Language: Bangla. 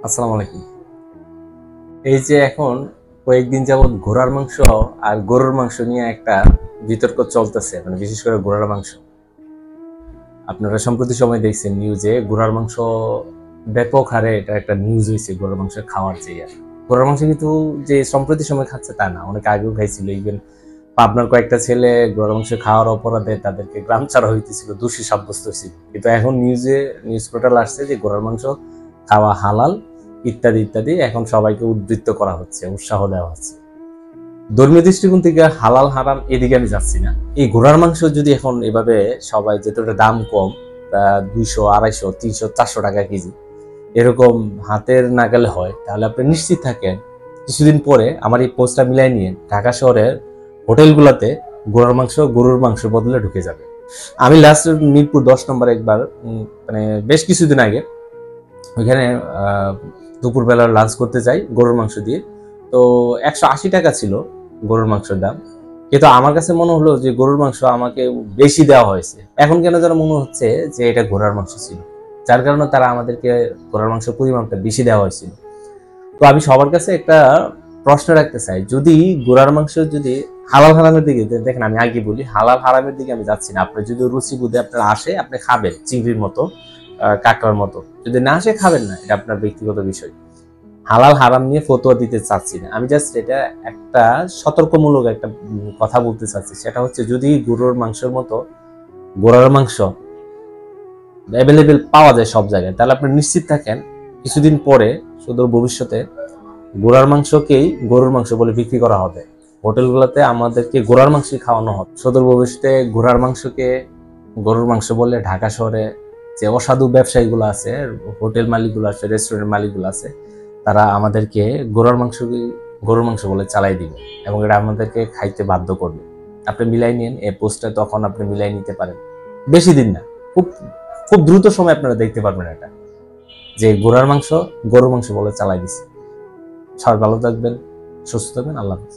আসসালামু আলাইকুম। এই যে এখন কয়েকদিন যাবৎ ঘোড়ার মাংস আর গরুর মাংস নিয়ে একটা বিতর্ক চলতেছে, মানে বিশেষ করে ঘোড়ার মাংস। আপনারা সম্প্রতি সময় দেখছেন নিউজে ঘোড়ার মাংস ব্যাপক হারে এটা একটা নিউজ হয়েছে, ঘোড়ার মাংস খাওয়ার যে ঘোড়ার মাংস কিন্তু যে সম্প্রতি সময় খাচ্ছে তা না, অনেক আগেও খাইছিল। ইভেন পাবনার কয়েকটা ছেলে ঘোড়ার মাংস খাওয়ার অপরাধে তাদেরকে গ্রাম ছাড়া হইতেছিল, দোষী সাব্যস্ত হয়েছিল। কিন্তু এখন নিউজ পোর্টাল আসছে যে ঘোড়ার মাংস খাওয়া হালাল ইত্যাদি ইত্যাদি। এখন সবাইকে উদ্বৃত্ত করা হচ্ছে, উৎসাহ দেওয়া হচ্ছে। ধর্মীয় দৃষ্টিকোণ থেকে হালাল হারাম এদিকে আমি যাচ্ছি না। এই ঘোড়ার মাংস যদি এখন এভাবে সবাই, যেহেতু দাম কম, 200, 250, 300, 400 টাকা কেজি এরকম হাতের নাগালে হয়, তাহলে আপনি নিশ্চিত থাকেন কিছুদিন পরে আমার এই পোস্টটা মিলাই নিয়ে ঢাকা শহরের হোটেলগুলোতে গরুর মাংস বদলে ঢুকে যাবে। আমি লাস্ট মিরপুর 10 নম্বর একবার মানে বেশ কিছুদিন আগে ওইখানে দুপুরবেলা লাঞ্চ করতে যাই গরুর মাংস দিয়ে। তো 180 টাকা ছিল গরুর মাংসের দাম। কিন্তু আমার কাছে মনে হলো যে গরুর মাংস আমাকে বেশি দেওয়া হয়েছে। এখন কেন যেন মনে হচ্ছে যে এটা ঘোড়ার মাংস ছিল, যার কারণে তারা আমাদেরকে ঘোড়ার মাংসের পরিমাণটা বেশি দেওয়া হয়েছিল। তো আমি সবার কাছে একটা প্রশ্ন রাখতে চাই, যদি ঘোড়ার মাংস যদি হালাল হারামের দিকে দেখেন, আমি আগে বলি হালাল হারামের দিকে আমি যাচ্ছি না। আপনার যদি রুচি বুদ্ধি আপনার আসে আপনি খাবেন, চিংড়ির মতো, কাঁকড়ার মতো। যদি না আসে খাবেন না, এটা আপনার ব্যক্তিগত বিষয়। হালাল হারাম নিয়ে ফতোয়া দিতে চাচ্ছি না আমি, জাস্ট এটা একটা সতর্কমূলক একটা কথা বলতে চাচ্ছি। সেটা হচ্ছে, যদি গরুর মাংসের মতো ঘোড়ার মাংস অ্যাভেলেবেল পাওয়া যায় সব জায়গায়, তাহলে আপনি নিশ্চিত থাকেন কিছুদিন পরে সুদূর ভবিষ্যতে ঘোড়ার মাংসকেই গরুর মাংস বলে বিক্রি করা হবে। হোটেলগুলোতে আমাদেরকে ঘোড়ার মাংস খাওয়ানো হবে। সুদূর ভবিষ্যতে ঘোড়ার মাংসকে গরুর মাংস বলে ঢাকা শহরে যে অসাধু ব্যবসায়ীগুলো আছে, হোটেল মালিকগুলো আছে, রেস্টুরেন্ট মালিকগুলো আছে, তারা আমাদেরকে গরুর মাংস বলে চালাই দিবে এবং এটা আমাদেরকে খাইতে বাধ্য করবে। আপনি মিলাই নিন এই পোস্টটা, তখন আপনি মিলাই নিতে পারেন। বেশি দিন না, খুব খুব দ্রুত সময় আপনারা দেখতে পারবেন এটা, যে গরুর মাংস বলে চালাই দিচ্ছে। সবাই ভালো থাকবেন, সুস্থ থাকবেন। আল্লাহ হাফেজ।